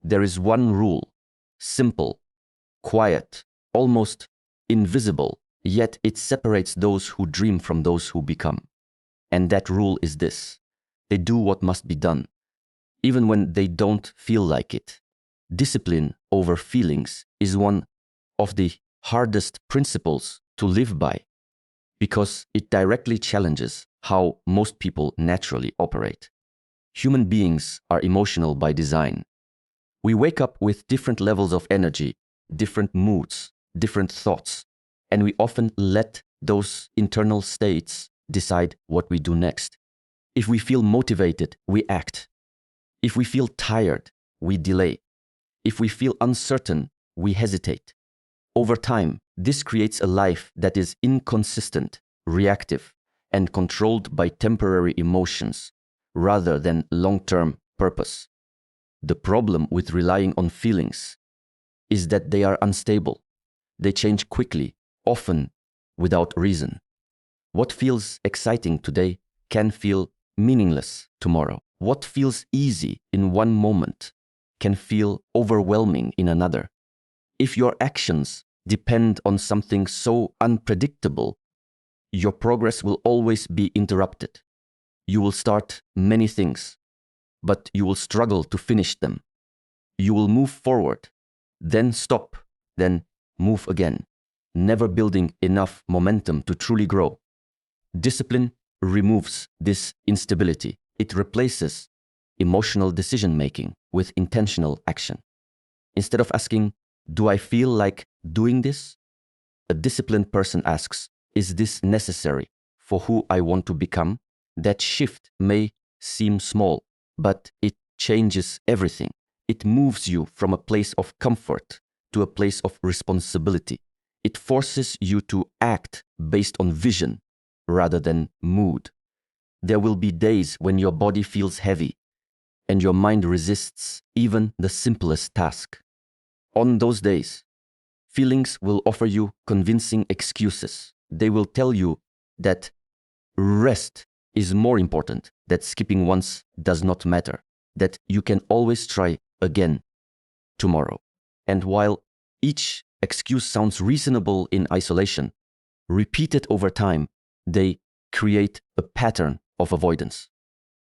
There is one rule, simple, quiet, almost invisible, yet it separates those who dream from those who become. And that rule is this: they do what must be done, even when they don't feel like it. Discipline over feelings is one of the hardest principles to live by, because it directly challenges how most people naturally operate. Human beings are emotional by design. We wake up with different levels of energy, different moods, different thoughts, and we often let those internal states decide what we do next. If we feel motivated, we act. If we feel tired, we delay. If we feel uncertain, we hesitate. Over time, this creates a life that is inconsistent, reactive, and controlled by temporary emotions rather than long-term purpose. The problem with relying on feelings is that they are unstable. They change quickly, often without reason. What feels exciting today can feel meaningless tomorrow. What feels easy in one moment can feel overwhelming in another. If your actions depend on something so unpredictable, your progress will always be interrupted. You will start many things, but you will struggle to finish them. You will move forward, then stop, then move again, never building enough momentum to truly grow. Discipline removes this instability. It replaces emotional decision-making with intentional action. Instead of asking, "Do I feel like doing this?" a disciplined person asks, "Is this necessary for who I want to become?" That shift may seem small, but it changes everything. It moves you from a place of comfort to a place of responsibility. It forces you to act based on vision rather than mood. There will be days when your body feels heavy and your mind resists even the simplest task. On those days, feelings will offer you convincing excuses. They will tell you that rest is more important, that skipping once does not matter, that you can always try again tomorrow. And while each excuse sounds reasonable in isolation, repeated over time, they create a pattern of avoidance.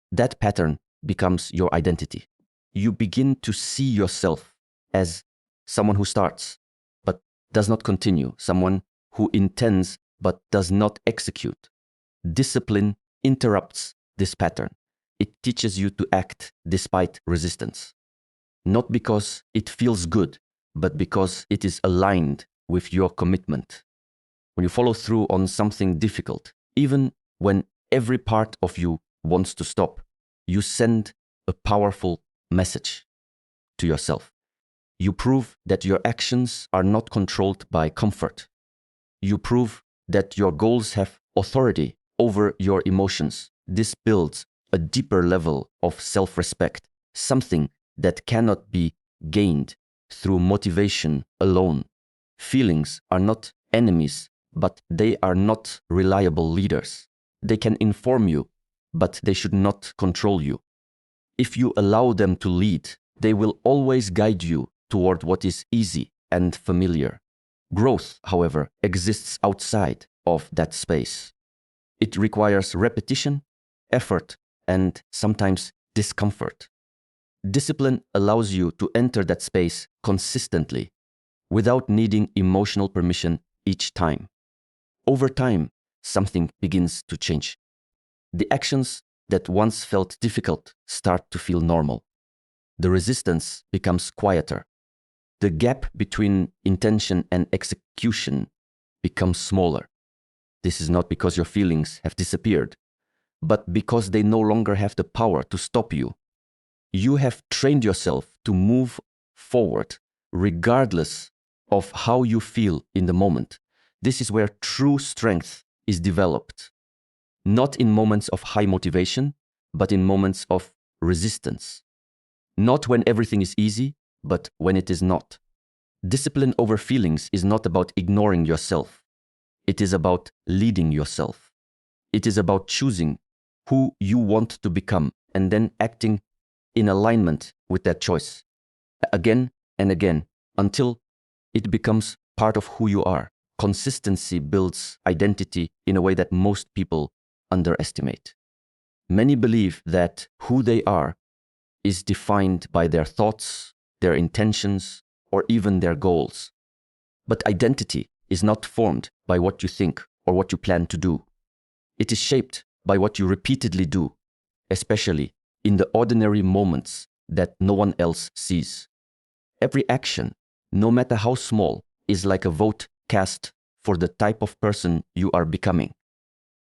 That pattern becomes your identity. You begin to see yourself as someone who starts but does not continue, someone who intends but does not execute. Discipline interrupts this pattern. It teaches you to act despite resistance, not because it feels good, but because it is aligned with your commitment. When you follow through on something difficult, even when every part of you wants to stop, you send a powerful message to yourself. You prove that your actions are not controlled by comfort. You prove that your goals have authority over your emotions. This builds a deeper level of self-respect, something that cannot be gained through motivation alone. Feelings are not enemies, but they are not reliable leaders. They can inform you, but they should not control you. If you allow them to lead, they will always guide you toward what is easy and familiar. Growth, however, exists outside of that space. It requires repetition, effort, and sometimes discomfort. Discipline allows you to enter that space consistently, without needing emotional permission each time. Over time, something begins to change. The actions that once felt difficult start to feel normal. The resistance becomes quieter. The gap between intention and execution becomes smaller. This is not because your feelings have disappeared, but because they no longer have the power to stop you. You have trained yourself to move forward regardless of how you feel in the moment. This is where true strength is developed. Not in moments of high motivation, but in moments of resistance. Not when everything is easy, but when it is not. Discipline over feelings is not about ignoring yourself. It is about leading yourself. It is about choosing who you want to become and then acting in alignment with that choice. again and again until it becomes part of who you are. Consistency builds identity in a way that most people underestimate. Many believe that who they are is defined by their thoughts, their intentions, or even their goals. But identity is not formed by what you think or what you plan to do. It is shaped by what you repeatedly do, especially in the ordinary moments that no one else sees. Every action, no matter how small, is like a vote cast for the type of person you are becoming.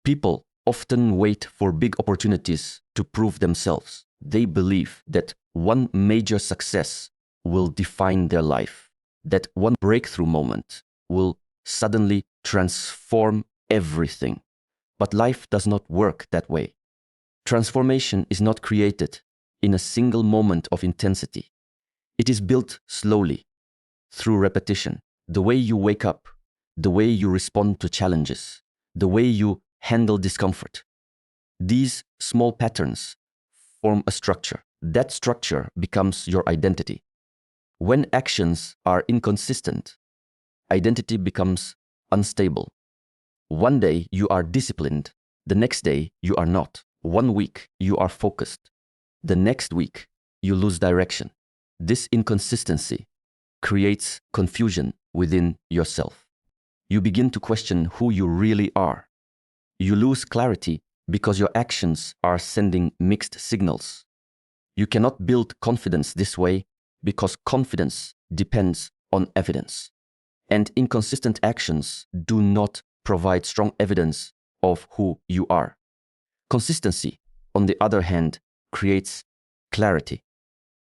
People often wait for big opportunities to prove themselves. They believe that one major success will define their life, that one breakthrough moment will suddenly transform everything. But life does not work that way. Transformation is not created in a single moment of intensity. It is built slowly, through repetition. The way you wake up, the way you respond to challenges, the way you handle discomfort. These small patterns form a structure. That structure becomes your identity. When actions are inconsistent, identity becomes unstable. One day you are disciplined, the next day you are not. One week you are focused, the next week you lose direction. This inconsistency creates confusion within yourself. You begin to question who you really are. You lose clarity because your actions are sending mixed signals. You cannot build confidence this way because confidence depends on evidence. And inconsistent actions do not provide strong evidence of who you are. Consistency, on the other hand, creates clarity.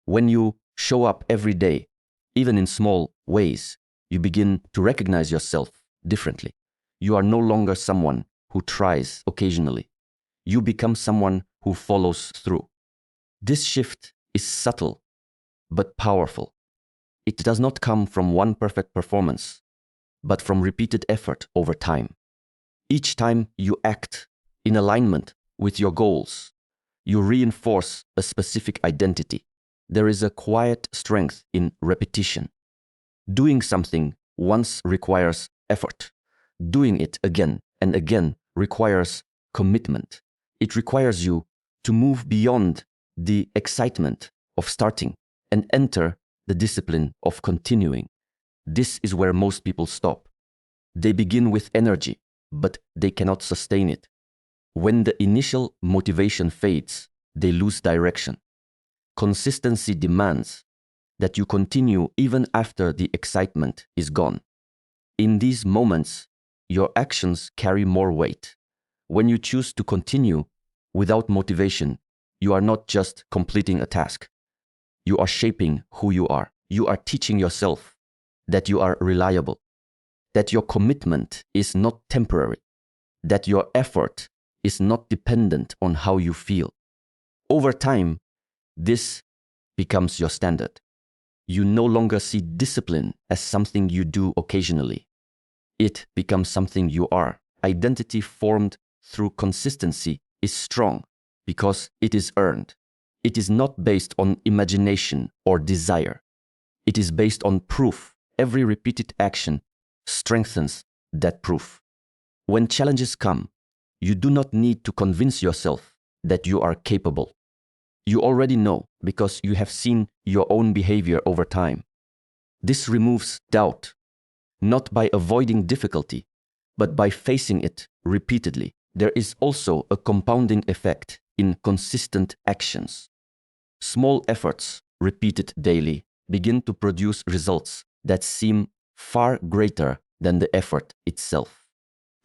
When you show up every day, even in small ways, you begin to recognize yourself differently. You are no longer someone who tries occasionally. You become someone who follows through. This shift is subtle but powerful. It does not come from one perfect performance, but from repeated effort over time. Each time you act in alignment with your goals, you reinforce a specific identity. There is a quiet strength in repetition. Doing something once requires effort. Doing it again and again requires commitment. It requires you to move beyond the excitement of starting and enter the discipline of continuing. This is where most people stop. They begin with energy, but they cannot sustain it. When the initial motivation fades, they lose direction. Consistency demands that you continue even after the excitement is gone. In these moments, your actions carry more weight. When you choose to continue without motivation, you are not just completing a task. You are shaping who you are. You are teaching yourself that you are reliable, that your commitment is not temporary, that your effort is not dependent on how you feel. Over time, this becomes your standard. You no longer see discipline as something you do occasionally. It becomes something you are. Identity formed through consistency is strong because it is earned. It is not based on imagination or desire. It is based on proof. Every repeated action strengthens that proof. When challenges come, you do not need to convince yourself that you are capable. You already know because you have seen your own behavior over time. This removes doubt, not by avoiding difficulty, but by facing it repeatedly. There is also a compounding effect in consistent actions. Small efforts, repeated daily, begin to produce results that seem far greater than the effort itself.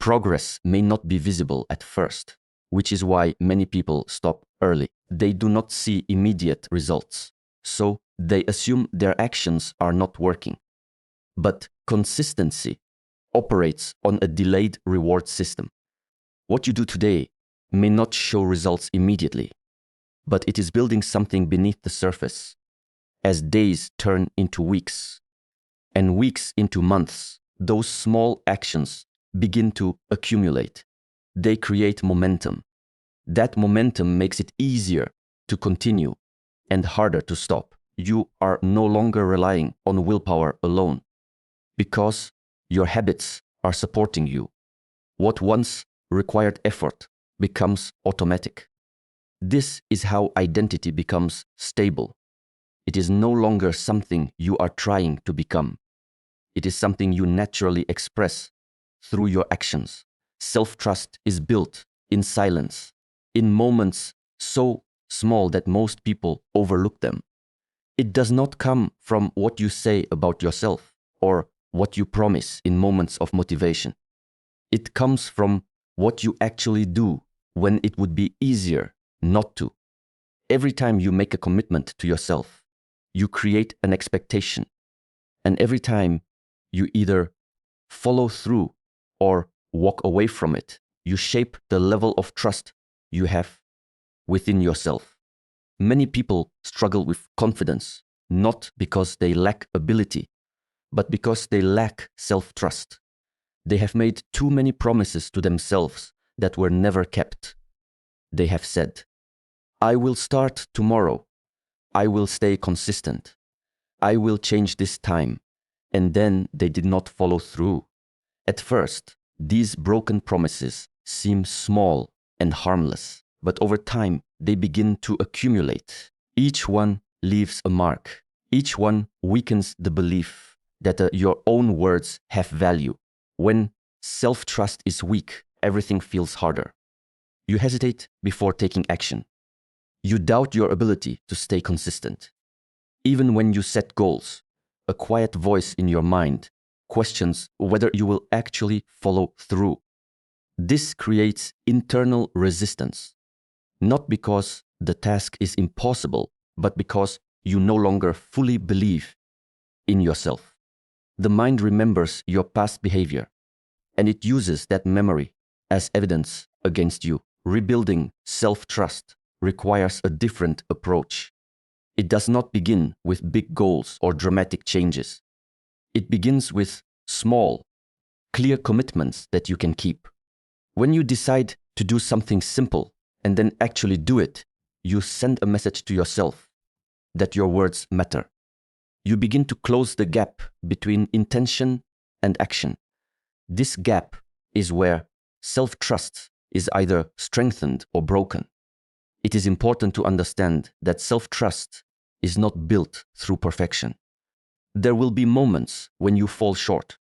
Progress may not be visible at first, which is why many people stop early. They do not see immediate results, so they assume their actions are not working. But consistency operates on a delayed reward system. What you do today may not show results immediately, but it is building something beneath the surface. As days turn into weeks, and weeks into months, those small actions begin to accumulate. They create momentum. That momentum makes it easier to continue and harder to stop. you are no longer relying on willpower alone, because your habits are supporting you. What once required effort becomes automatic. This is how identity becomes stable. It is no longer something you are trying to become. It is something you naturally express through your actions. Self-trust is built in silence, in moments so small that most people overlook them. It does not come from what you say about yourself or what you promise in moments of motivation. It comes from what you actually do when it would be easier not to. Every time you make a commitment to yourself, you create an expectation. And every time you either follow through or walk away from it, you shape the level of trust you have within yourself. Many people struggle with confidence, not because they lack ability, but because they lack self-trust. They have made too many promises to themselves that were never kept. They have said, I will start tomorrow. I will stay consistent. I will change this time. And then they did not follow through. At first, these broken promises seem small and harmless, but over time, they begin to accumulate. Each one leaves a mark. Each one weakens the belief that your own words have value. When self-trust is weak, everything feels harder. You hesitate before taking action. You doubt your ability to stay consistent. Even when you set goals, a quiet voice in your mind questions whether you will actually follow through. This creates internal resistance, not because the task is impossible, but because you no longer fully believe in yourself. The mind remembers your past behavior, and it uses that memory as evidence against you. Rebuilding self-trust requires a different approach. It does not begin with big goals or dramatic changes. It begins with small, clear commitments that you can keep. When you decide to do something simple and then actually do it, you send a message to yourself that your words matter. You begin to close the gap between intention and action. This gap is where self-trust is either strengthened or broken. It is important to understand that self-trust is not built through perfection. There will be moments when you fall short,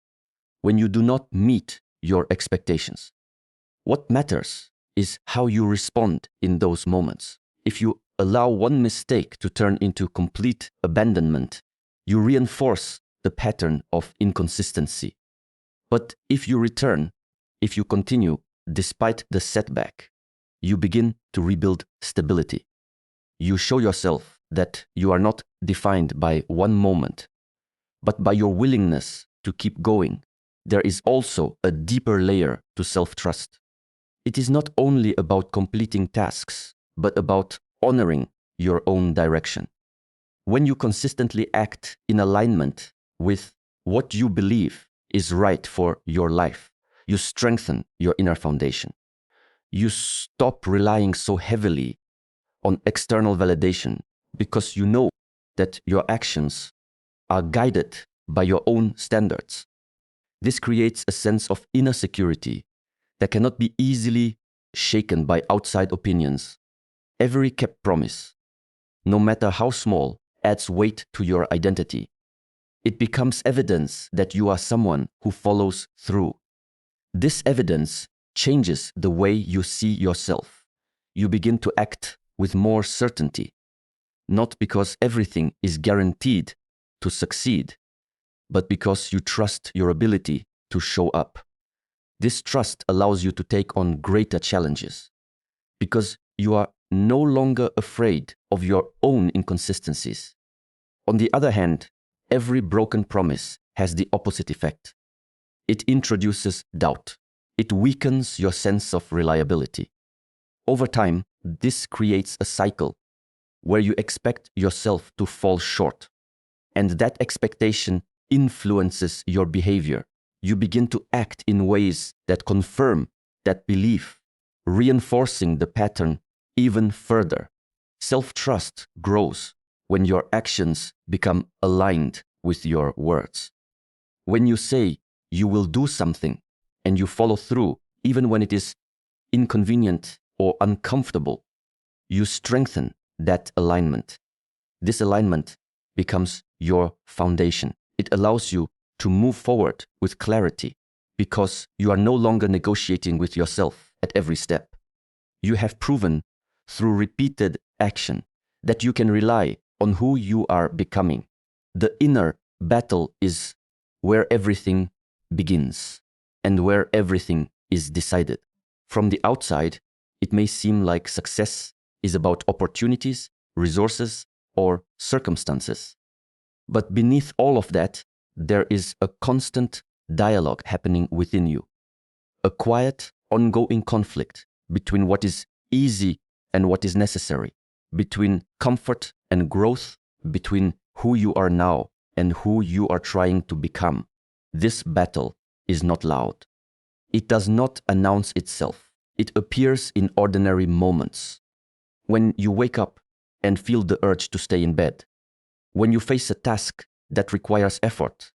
when you do not meet your expectations. What matters is how you respond in those moments. If you allow one mistake to turn into complete abandonment, you reinforce the pattern of inconsistency. But if you return, if you continue despite the setback, you begin to rebuild stability. You show yourself that you are not defined by one moment, but by your willingness to keep going. There is also a deeper layer to self-trust. It is not only about completing tasks, but about honoring your own direction. When you consistently act in alignment with what you believe is right for your life, you strengthen your inner foundation. You stop relying so heavily on external validation because you know that your actions are guided by your own standards. This creates a sense of inner security that cannot be easily shaken by outside opinions. Every kept promise, no matter how small, adds weight to your identity. It becomes evidence that you are someone who follows through. This evidence changes the way you see yourself. You begin to act with more certainty, not because everything is guaranteed to succeed, but because you trust your ability to show up. This trust allows you to take on greater challenges because you are no longer afraid of your own inconsistencies. On the other hand, every broken promise has the opposite effect. It introduces doubt. It weakens your sense of reliability. Over time, this creates a cycle where you expect yourself to fall short, and that expectation influences your behavior. You begin to act in ways that confirm that belief, reinforcing the pattern even further. Self-trust grows when your actions become aligned with your words. When you say you will do something and you follow through, even when it is inconvenient or uncomfortable, you strengthen that alignment. This alignment becomes your foundation. It allows you to move forward with clarity because you are no longer negotiating with yourself at every step. You have proven through repeated action that you can rely on who you are becoming. The inner battle is where everything begins and where everything is decided. From the outside, it may seem like success is about opportunities, resources, or circumstances. But beneath all of that, there is a constant dialogue happening within you, a quiet, ongoing conflict between what is easy and what is necessary, between comfort and growth, between who you are now and who you are trying to become. This battle is not loud. It does not announce itself. It appears in ordinary moments. When you wake up and feel the urge to stay in bed, when you face a task that requires effort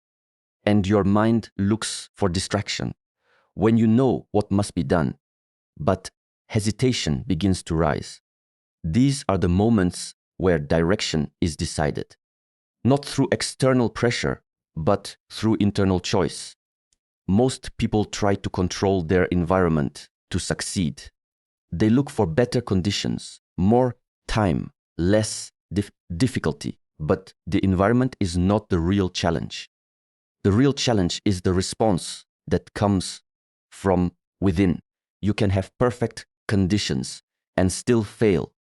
and your mind looks for distraction, when you know what must be done, but hesitation begins to rise. These are the moments where direction is decided, not through external pressure, but through internal choice. Most people try to control their environment to succeed. They look for better conditions, more time, less difficulty, but the environment is not the real challenge. The real challenge is the response that comes from within. You can have perfect conditions and still fail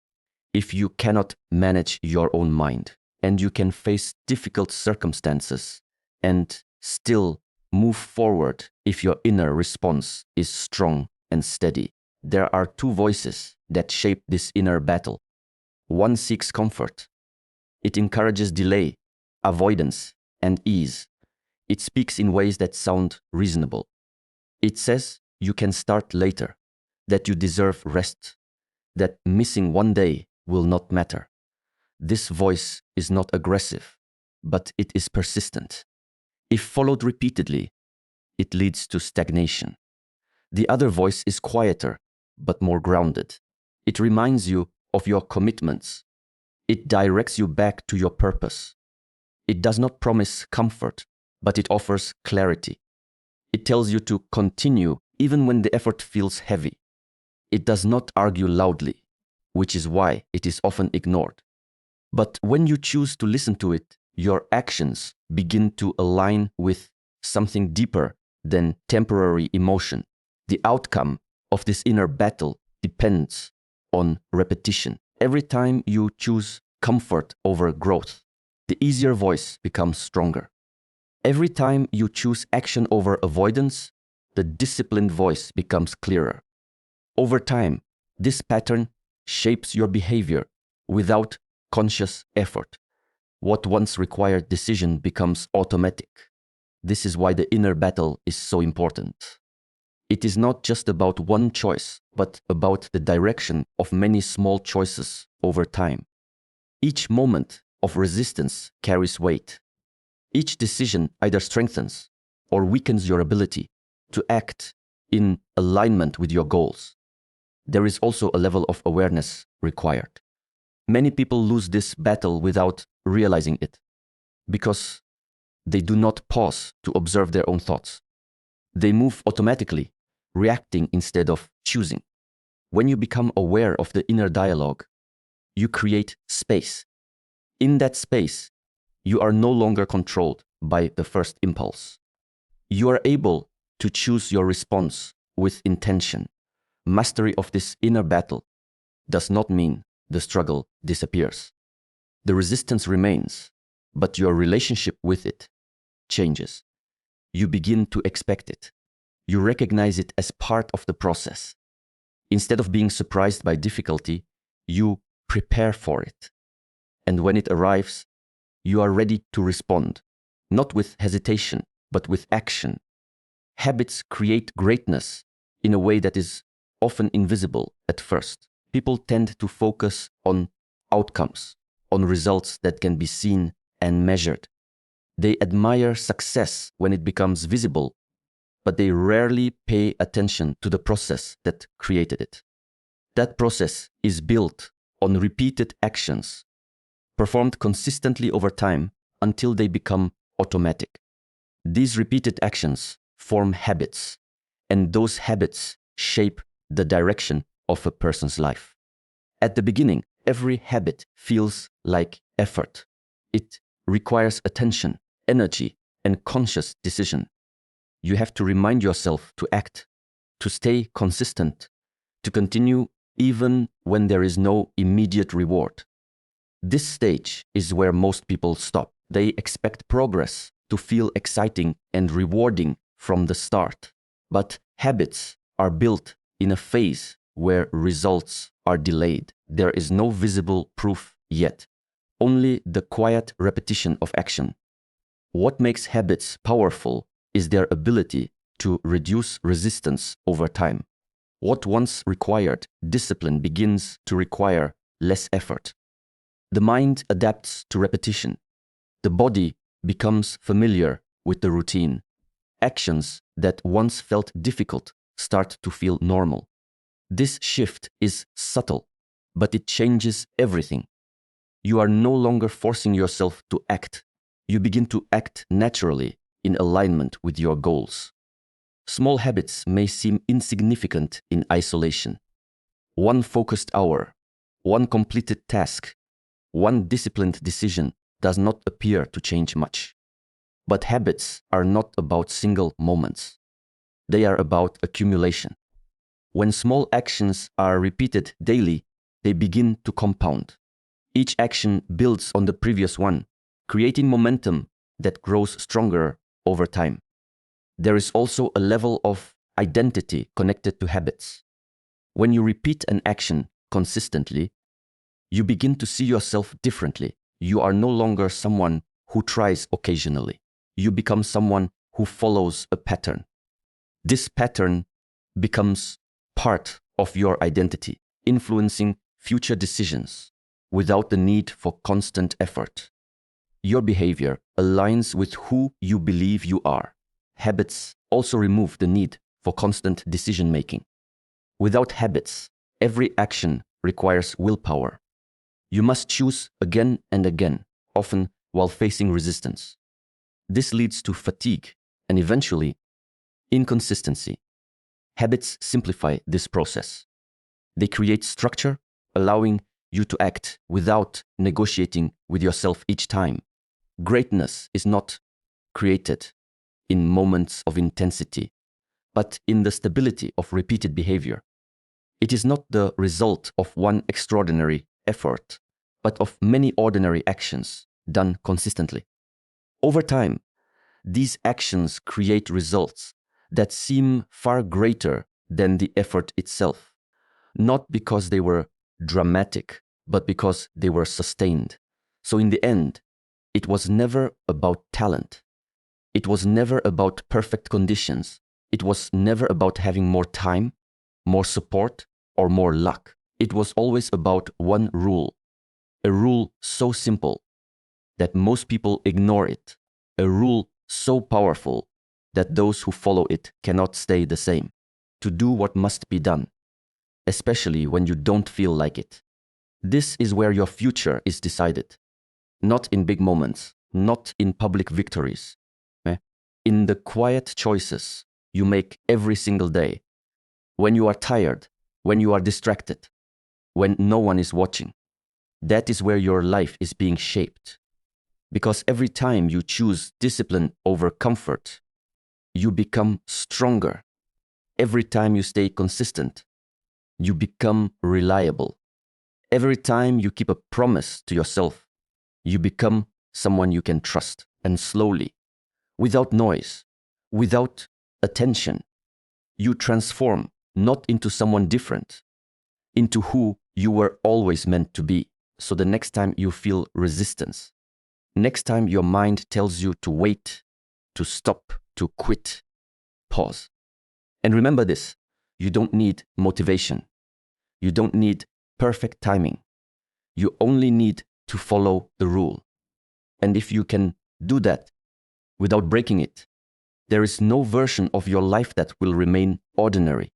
if you cannot manage your own mind. And you can face difficult circumstances and still move forward if your inner response is strong and steady. There are two voices that shape this inner battle. One seeks comfort. It encourages delay, avoidance, and ease. It speaks in ways that sound reasonable. It says you can start later, that you deserve rest, that missing one day will not matter. This voice is not aggressive, but it is persistent. If followed repeatedly, it leads to stagnation. The other voice is quieter, but more grounded. It reminds you of your commitments. It directs you back to your purpose. It does not promise comfort, but it offers clarity. It tells you to continue even when the effort feels heavy. It does not argue loudly, which is why it is often ignored. But when you choose to listen to it, your actions begin to align with something deeper than temporary emotion. The outcome of this inner battle depends on repetition. Every time you choose comfort over growth, the easier voice becomes stronger. Every time you choose action over avoidance, the disciplined voice becomes clearer. Over time, this pattern shapes your behavior without conscious effort. What once required decision becomes automatic. This is why the inner battle is so important. It is not just about one choice, but about the direction of many small choices over time. Each moment of resistance carries weight. Each decision either strengthens or weakens your ability to act in alignment with your goals. There is also a level of awareness required. Many people lose this battle without realizing it because they do not pause to observe their own thoughts. They move automatically, reacting instead of choosing. When you become aware of the inner dialogue, you create space. In that space, you are no longer controlled by the first impulse. You are able to choose your response with intention. Mastery of this inner battle does not mean the struggle disappears. The resistance remains, but your relationship with it changes. You begin to expect it. You recognize it as part of the process. Instead of being surprised by difficulty, you prepare for it. And when it arrives, you are ready to respond, not with hesitation, but with action. Habits create greatness in a way that is often invisible at first. People tend to focus on outcomes, on results that can be seen and measured. They admire success when it becomes visible, but they rarely pay attention to the process that created it. That process is built on repeated actions, performed consistently over time until they become automatic. These repeated actions form habits, and those habits shape the direction of a person's life. At the beginning, every habit feels like effort. It requires attention, energy, and conscious decision. You have to remind yourself to act, to stay consistent, to continue even when there is no immediate reward. This stage is where most people stop. They expect progress to feel exciting and rewarding from the start. But habits are built in a phase where results are delayed. There is no visible proof yet, only the quiet repetition of action. What makes habits powerful is their ability to reduce resistance over time. What once required discipline begins to require less effort. The mind adapts to repetition. The body becomes familiar with the routine. Actions that once felt difficult start to feel normal. This shift is subtle, but it changes everything. You are no longer forcing yourself to act. You begin to act naturally in alignment with your goals. Small habits may seem insignificant in isolation. One focused hour, one completed task, one disciplined decision does not appear to change much. But habits are not about single moments. They are about accumulation. When small actions are repeated daily, they begin to compound. Each action builds on the previous one, creating momentum that grows stronger over time. There is also a level of identity connected to habits. When you repeat an action consistently, you begin to see yourself differently. You are no longer someone who tries occasionally. You become someone who follows a pattern. This pattern becomes part of your identity, influencing future decisions without the need for constant effort. Your behavior aligns with who you believe you are. Habits also remove the need for constant decision-making. Without habits, every action requires willpower. You must choose again and again, often while facing resistance. This leads to fatigue and eventually inconsistency. Habits simplify this process. They create structure, allowing you to act without negotiating with yourself each time. Greatness is not created in moments of intensity, but in the stability of repeated behavior. It is not the result of one extraordinary effort, but of many ordinary actions done consistently. Over time, these actions create results that seem far greater than the effort itself, not because they were dramatic, but because they were sustained. So in the end, it was never about talent. It was never about perfect conditions. It was never about having more time, more support, or more luck. It was always about one rule, a rule so simple that most people ignore it, a rule so powerful that those who follow it cannot stay the same, to do what must be done, especially when you don't feel like it. This is where your future is decided, not in big moments, not in public victories, in the quiet choices you make every single day, when you are tired, when you are distracted, when no one is watching. That is where your life is being shaped. Because every time you choose discipline over comfort, you become stronger. Every time you stay consistent, you become reliable. Every time you keep a promise to yourself, you become someone you can trust. And slowly, without noise, without attention, you transform not into someone different, into who you were always meant to be. So the next time you feel resistance, next time your mind tells you to wait, to stop, to quit, pause. And remember this, you don't need motivation. You don't need perfect timing. You only need to follow the rule. And if you can do that without breaking it, there is no version of your life that will remain ordinary.